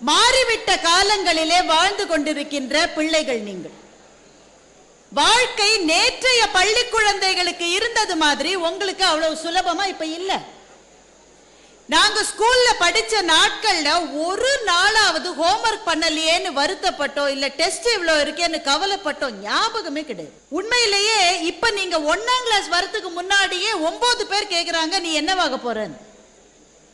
மாறிவிட்ட காலங்களிலே வாழ்ந்து கொண்டிருக்கின்ற பிள்ளைகள் நீங்கள். வாழ்க்கை நேற்றைய பள்ளி குழந்தைகளுக்கு இருந்தது மாதிரி உங்களுக்கு அவ்வளவு சுலபமா இப்ப இல்ல. நாங்க ஸ்கூல்ல படிச்ச நாட்கள்ல ஒரு நாளாவது ஹோம்வொர்க் பண்ணலையேன்னு வருத்தப்பட்டோம், இல்ல டெஸ்ட் இவ்வளவு இருக்கேன்னு கவலைப்பட்டோம் ஞாபகமே கிடையாது. உண்மையிலேயே இப்ப நீங்க 1ஆம் கிளாஸ் வரதுக்கு முன்னாடியே 9 பேர் கேக்குறாங்க நீ என்னவாக போறன்னு.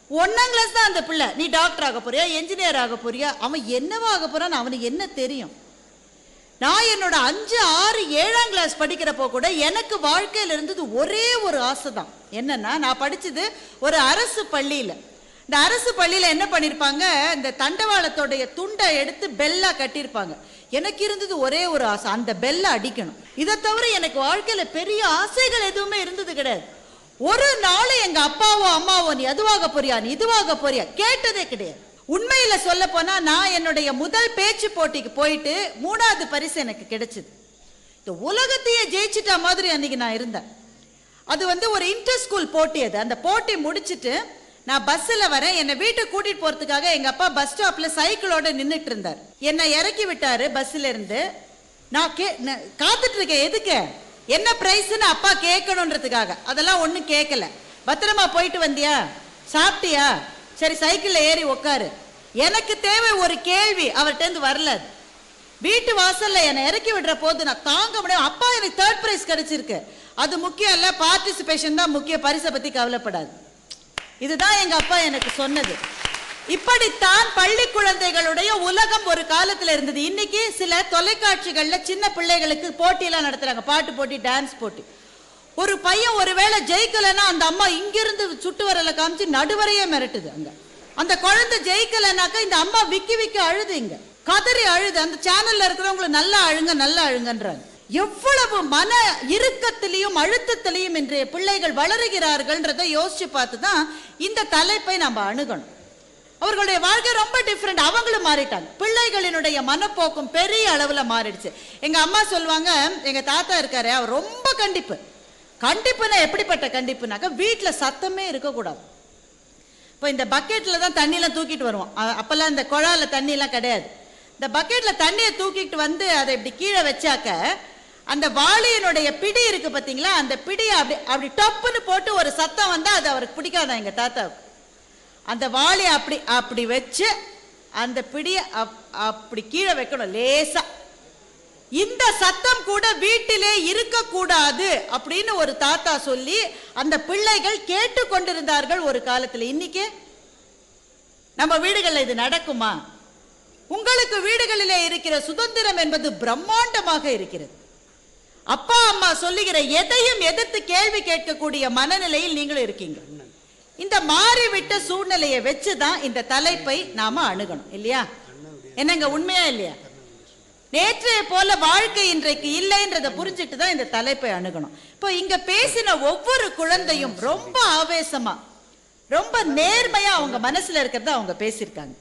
1ஆம் கிளாஸ் தான் அந்த பிள்ளை, நீ டாக்டர் ஆக போறியா, என்ஜினியர் ஆக போறியா, அவன் என்னவாக போறான்னு அவனுக்கு என்ன தெரியும். நான் என்னோட 5, 6, 7ஆம் கிளாஸ் படிக்கிறப்போ கூட எனக்கு வாழ்க்கையில் இருந்தது ஒரே ஒரு ஆசை தான். என்னன்னா, நான் படிச்சது ஒரு அரசு பள்ளியில. இந்த அரசு பள்ளியில என்ன பண்ணிருப்பாங்க, இந்த தண்டவாளத்தோடைய துண்டை எடுத்து பெல்லா கட்டியிருப்பாங்க. எனக்கு இருந்தது ஒரே ஒரு ஆசை, அந்த பெல்ல அடிக்கணும். இதை தவிர எனக்கு வாழ்க்கையில பெரிய ஆசைகள் எதுவுமே இருந்தது கிடையாது. ஒரு நாள் எங்க அப்பாவோ அம்மாவோ நீ அதுவாக போறியா, நீ இதுவாக போறியா கேட்டதே கிடையாது. உண்மையில சொல்ல போனா நான் என்னுடைய முதல் பேச்சு போட்டிக்கு போயிட்டு 3வது பரிசு எனக்கு கிடைச்சது. இந்த உலகத்தையே ஜெயிச்சிட்ட மாதிரி அன்னைக்கு நான் இருந்தேன். அது ஒரு இன்டர் ஸ்கூல் போட்டி. அந்த போட்டி முடிச்சுட்டு நான் பஸ்ல வரேன். என்னை வீட்டுக்கு கூட்டிட்டு போறதுக்காக எங்க அப்பா பஸ் ஸ்டாப்ல சைக்கிளோட நின்றுட்டு இருந்தார். என்னை இறக்கி விட்டாரு பஸ்ல இருந்து. நான் காத்துட்டு இருக்கேன். எதுக்கு, என்ன பிரைஸ்ன்னு அப்பா கேட்கணுன்றதுக்காக. அதெல்லாம் ஒன்றும் கேட்கல. பத்திரமா போயிட்டு வந்தியா, சாப்பிட்டியா, சரி சைக்கிள்ல ஏறி உட்காரு. எனக்கு தேவை ஒரு கேள்வி அவர்கிட்ட வரல. வீட்டு வாசல்ல என்னை இறக்கி விடுற போது நான் தாங்க முடியும். அப்பா எனக்கு 3rd பிரைஸ் கிடைச்சிருக்கு, அது முக்கியம் இல்ல, பார்ட்டிசிபேஷன் தான் முக்கிய, பரிசை பத்தி கவலைப்படாது. இதுதான் எங்க அப்பா எனக்கு சொன்னது. இப்படித்தான் பள்ளி குழந்தைகளுடைய உலகம் ஒரு காலத்துல இருந்தது. இன்னைக்கு சில தொலைக்காட்சிகள்ல சின்ன பிள்ளைகளுக்கு போட்டியெல்லாம் நடத்துறாங்க, பாட்டு போட்டி, டான்ஸ் போட்டி. ஒரு பையன் ஒருவேளை ஜெயிக்கலன்னா அந்த அம்மா இங்கிருந்து சுட்டு வரல காமிச்சு நடுவரையே மிரட்டுது. அந்த குழந்தை ஜெயிக்கலனாக்கா இந்த அம்மா விக்கி விக்கி அழுது, இங்க கதறி அழுது. அந்த சேனல்ல இருக்கிறவங்களை நல்லா அழுங்க நல்லா அழுங்கன்றாங்க. எவ்வளவு மன இறுக்கத்திலையும் அழுத்தத்திலையும் இன்றைய பிள்ளைகள் வளருகிறார்கள்ன்றதை யோசிச்சு பார்த்துதான் இந்த தலைப்பை நம்ம அணுகணும். அவர்களுடைய வாழ்க்கை ரொம்ப டிஃப்ரெண்ட். அவங்களும் மாறிட்டாங்க. பிள்ளைகளினுடைய மனப்போக்கும் பெரிய அளவுல மாறிடுச்சு. எங்க அம்மா சொல்லுவாங்க, எங்க தாத்தா இருக்காரு, அவர் ரொம்ப கண்டிப்பு. கண்டிப்புனா எப்படிப்பட்ட கண்டிப்புனாக்கா, வீட்டுல சத்தமே இருக்கக்கூடாது. இப்போ இந்த பக்கெட்ல தான் தண்ணியெல்லாம் தூக்கிட்டு வருவோம். அப்பெல்லாம் இந்த குழால தண்ணி எல்லாம் கிடையாது. இந்த பக்கெட்ல தண்ணியை தூக்கிட்டு வந்து அதை இப்படி கீழே வச்சாக்க அந்த வாளியினுடைய பிடி இருக்கு பாத்தீங்களா, அந்த பிடியை அப்படி அப்படி டப்புன்னு போட்டு ஒரு சத்தம் வந்தா அது அவருக்கு பிடிக்காதான் எங்க தாத்தாவுக்கு. அந்த வாளியை அப்படி அப்படி வச்சு அந்த பிடியை அப்படி கீழே வைக்கணும் லேசா. இந்த சத்தம் கூட வீட்டிலே இருக்கக்கூடாது அப்படின்னு ஒரு தாத்தா சொல்லி அந்த பிள்ளைகள் கேட்டு கொண்டிருந்தார்கள் ஒரு காலத்துல. இன்னைக்கு நம்ம வீடுகளில் இது நடக்குமா? உங்களுக்கு வீடுகளிலே இருக்கிற சுதந்திரம் என்பது பிரம்மாண்டமாக இருக்கிறது. அப்பா அம்மா சொல்லுகிற எதையும் எதிர்த்து கேள்வி கேட்கக்கூடிய மனநிலையில் நீங்களும் இருக்கீங்க. இந்த மாறிவிட்ட சூழ்நிலையை வச்சுதான் இந்த தலைப்பை நாம அணுகணும் இல்லையா? என்னங்க, உண்மையா இல்லையா? நேற்றைய போல வாழ்க்கை இன்றைக்கு இல்லைன்றதை புரிஞ்சுட்டு தான் இந்த தலைப்பை அணுகணும். இப்போ இங்க பேசின ஒவ்வொரு குழந்தையும் ரொம்ப ஆவேசமா ரொம்ப நேர்மையா அவங்க மனசுல இருக்கிறத அவங்க பேசியிருக்காங்க.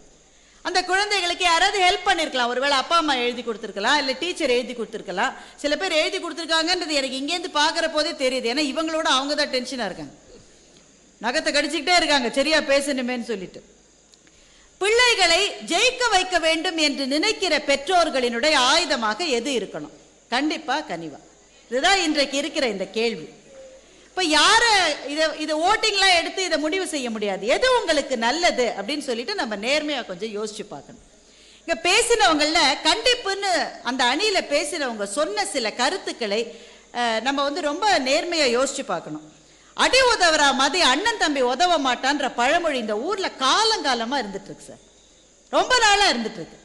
அந்த குழந்தைகளுக்கு யாராவது ஹெல்ப் பண்ணிருக்கலாம். ஒருவேளை அப்பா அம்மா எழுதி கொடுத்துருக்கலாம், இல்ல டீச்சர் எழுதி கொடுத்துருக்கலாம். சில பேர் எழுதி கொடுத்துருக்காங்கன்றது எனக்கு இங்கேருந்து பாக்குற போதே தெரியுது. ஏன்னா இவங்களோட அவங்க தான் டென்ஷனா இருக்காங்க, நகத்தை கடிச்சுக்கிட்டே இருக்காங்க சரியா பேசணுமேன்னு சொல்லிட்டு. பிள்ளைகளை ஜெயிக்க வைக்க வேண்டும் என்று நினைக்கிற பெற்றோர்களினுடைய ஆயுதமாக எது இருக்கணும்? கண்டிப்பா கனிவா. இதுதான் இன்றைக்கு இருக்கிற இந்த கேள்வி. இப்ப யார இதை ஓட்டிங்லாம் எடுத்து இதை முடிவு செய்ய முடியாது. எது உங்களுக்கு நல்லது அப்படின்னு சொல்லிட்டு நம்ம நேர்மையா கொஞ்சம் யோசிச்சு பார்க்கணும். இங்க பேசினவங்கள கண்டிப்புன்னு அந்த அணியில பேசினவங்க சொன்ன சில கருத்துக்களை நம்ம ரொம்ப நேர்மையா யோசிச்சு பார்க்கணும். அடி உதவுற மாதிரி அண்ணன் தம்பி உதவ மாட்டான்ற பழமொழி இந்த ஊர்ல காலங்காலமா இருந்துட்டு இருக்கு சார். ரொம்ப நாளா இருந்துட்டு இருக்கு.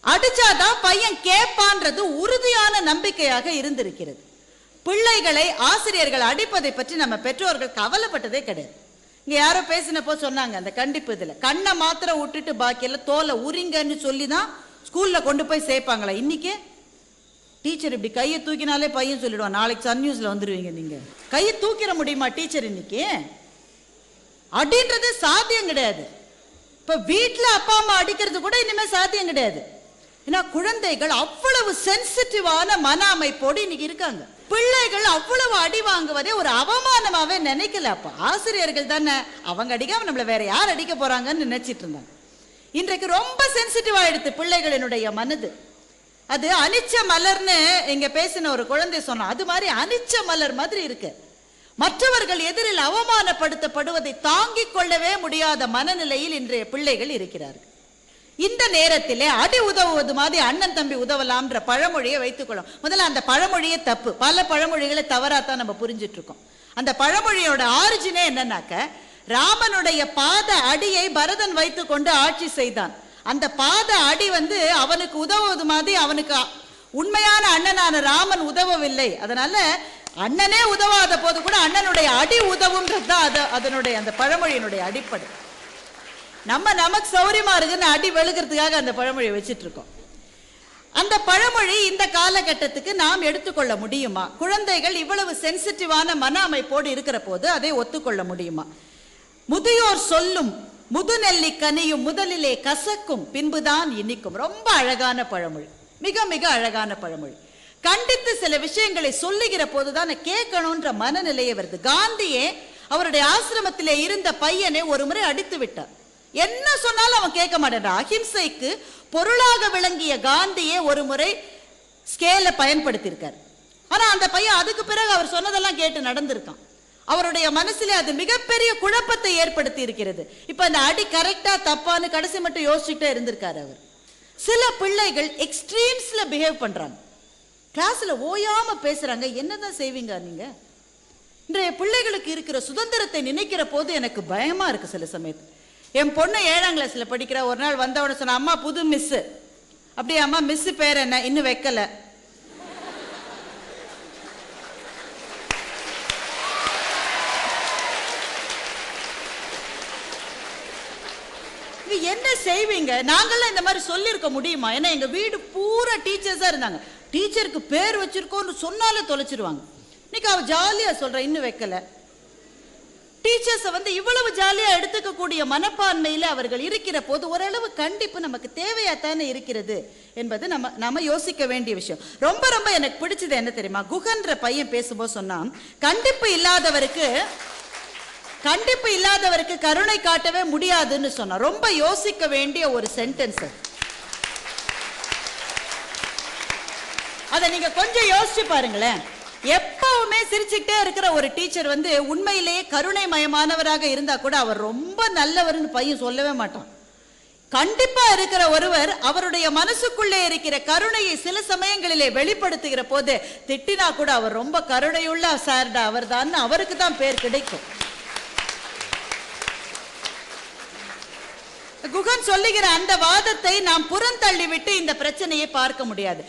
அடிச்சாதான் பையன் கேட்பான்றது உறுதியான நம்பிக்கையாக இருந்திருக்கிறது. பிள்ளைகளை ஆசிரியர்கள் அடிப்பதை பற்றி நம்ம பெற்றோர்கள் கவலைப்பட்டதே கிடையாது. இங்க யாரோ பேசினப்போ சொன்னாங்க, அந்த கண்டிப்பு இதுல கண்ணை மாத்திரம் விட்டுட்டு பாக்கியெல்லாம் தோலை உரிங்கன்னு சொல்லிதான் ஸ்கூல்ல கொண்டு போய் சேர்ப்பாங்களா? இன்னைக்கு டீச்சர் இப்படி கையை தூக்கினாலே பையன் சொல்லிடுவான், நாளைக்கு சன் நியூஸ்ல வந்துருவீங்க. நீங்க கையை தூக்கிட முடியுமா டீச்சர்? இன்னைக்கு அடின்றது சாத்தியம் கிடையாது. இப்ப வீட்டுல அப்பா அம்மா அடிக்கிறது கூட இனிமே சாத்தியம் கிடையாது. ஏன்னா குழந்தைகள் அவ்வளவு சென்சிட்டிவான மன அமைப்போடு இன்னைக்கு இருக்காங்க. பிள்ளைகள் அவ்வளவு அடி வாங்குவதே ஒரு அவமானமாவே நினைக்கல. அப்ப ஆசிரியர்கள் தானே, அவங்க அடிக்காம நம்மள வேற யார் அடிக்க போறாங்கன்னு நினைச்சிட்டு இருந்தாங்க. இன்றைக்கு ரொம்ப சென்சிட்டிவ் ஆயிடுத்து பிள்ளைகளினுடைய மனது. அது அனிச்ச மலர்னு இங்க பேசின ஒரு குழந்தை சொன்னா, அது மாதிரி அனிச்ச மலர் மாதிரி இருக்கு. மற்றவர்கள் எதிரில் அவமானப்படுத்தப்படுவதை தாங்கிக் கொள்ளவே முடியாத மனநிலையில் இன்றைய பிள்ளைகள் இருக்கிறார்கள். இந்த நேரத்திலே அடி உதவுவது மாதிரி அண்ணன் தம்பி உதவலாம்ன்ற பழமொழியை வைத்துக்கொள்ளும். முதல்ல அந்த பழமொழியே தப்பு. பல பழமொழிகளை தவறாத்தான் நம்ம புரிஞ்சிட்டு இருக்கோம். அந்த பழமொழியோட ஆரிஜினே என்னன்னாக்க, ராமனுடைய பாத அடியை பரதன் வைத்து கொண்டு ஆட்சி செய்தான். அந்த பாத அடி அவனுக்கு உதவுவது மாதிரி அவனுக்கு உண்மையான அண்ணனான ராமன் உதவவில்லை. அதனால அண்ணனே உதவாத போது கூட அண்ணனுடைய அடி உதவுன்றது தான் அதனுடைய அந்த பழமொழியினுடைய அடிப்படை. நமக்கு சௌரியமா இருக்குன்னு அடி வெளுக்கிறதுக்காக அந்த பழமொழியை வச்சிட்டு இருக்கோம். அந்த பழமொழி இந்த காலகட்டத்துக்கு நாம் எடுத்துக்கொள்ள முடியுமா? குழந்தைகள் இவ்வளவு சென்சிட்டிவான மன அமைப்போடு இருக்கிற போது அதை ஒத்துக்கொள்ள முடியுமா? முதியோர் சொல்லும் முதுநெல்லி கனியும் முதலிலே கசக்கும் பின்புதான் இனிக்கும். ரொம்ப அழகான பழமொழி, மிக மிக அழகான பழமொழி. கண்டித்து சில விஷயங்களை சொல்லுகிற போதுதான் கேட்கணும்ன்ற மனநிலையே வருது. காந்தியே அவருடைய ஆசிரமத்திலே இருந்த பையனை ஒரு முறை அடித்து விட்டார். என்ன சொன்னாலும் அவன் கேட்க மாட்டான். அஹிம்சைக்கு பொருளாக விளங்கிய காந்தியே ஒரு முறை ஸ்கேலை பயன்படுத்தி இருக்கார். ஆனா அந்த பையன் அதுக்கு பிறகு அவர் சொன்னதெல்லாம் கேட்டு நடந்திருக்கான். அவருடைய மனசிலே அது மிகப்பெரிய குழப்பத்தை ஏற்படுத்தி இருக்கிறது. இப்ப அந்த அடி கரெக்டா தப்பான்னு கடைசி மட்டும் யோசிச்சுட்டே இருந்திருக்காரு அவர். சில பிள்ளைகள் எக்ஸ்ட்ரீம்ஸ்ல பிஹேவ் பண்றாங்க. கிளாஸ்ல ஓயாம பேசுறாங்க. என்னதான் செய்வீங்க நீங்க? இன்றைய பிள்ளைகளுக்கு இருக்கிற சுதந்திரத்தை நினைக்கிற போது எனக்கு பயமா இருக்கு சில சமயத்து. என் பொண்ணு 7ஆம் கிளாஸ்ல படிக்கிற. ஒரு நாள் வந்தவன சொன்ன, அம்மா புது மிஸ். அப்படியே அம்மா மிஸ் பேர் என்ன? இன்னும் வைக்கல. என்ன செய்வீங்க? நாங்கெல்லாம் இந்த மாதிரி சொல்லிருக்க முடியுமா? ஏன்னா எங்க வீடு பூரா டீச்சர்ஸா இருந்தாங்க. டீச்சருக்கு பேர் வச்சிருக்கோன்னு சொன்னாலே தொலைச்சிருவாங்க. இன்னைக்கு அவ ஜாலியா சொல்ற, இன்னும் வைக்கல. டீச்சர்ஸ் இவ்வளவு ஜாலியா எடுத்துக்க கூடிய மனப்பான்மையில அவர்கள் இருக்கிற போது ஓரளவு கண்டிப்பு நமக்கு தேவையாத்தானே இருக்கிறது என்பது நம்ம யோசிக்க வேண்டிய விஷயம். ரொம்ப ரொம்ப எனக்கு பிடிச்சது என்ன தெரியுமா? குகன்ற பையன் பேசும்போது சொன்னா, கண்டிப்பு இல்லாதவருக்கு கருணை காட்டவே முடியாதுன்னு சொன்னா. ரொம்ப யோசிக்க வேண்டிய ஒரு சென்டென்ஸ். அதை நீங்க கொஞ்சம் யோசிச்சு பாருங்களேன். எப்பவுமே சிரிச்சுக்கிட்டே இருக்கிற ஒரு டீச்சர் உண்மையிலேயே கருணை மயமானவராக இருந்தா கூட அவர் ரொம்ப நல்லவர்னு பையன் சொல்லவே மாட்டான். கண்டிப்பா இருக்கிற ஒருவர் அவருடைய மனசுக்குள்ளே இருக்கிற கருணையை சில சமயங்களிலே வெளிப்படுத்துகிற போது திட்டினா கூட அவர் ரொம்ப கருணையுள்ள சார்டா அவர் தான், அவருக்கு தான் பேர் கிடைக்கும். குகன் சொல்லுகிற அந்த வாதத்தை நாம் புறந்தள்ளிவிட்டு இந்த பிரச்சனையை பார்க்க முடியாது.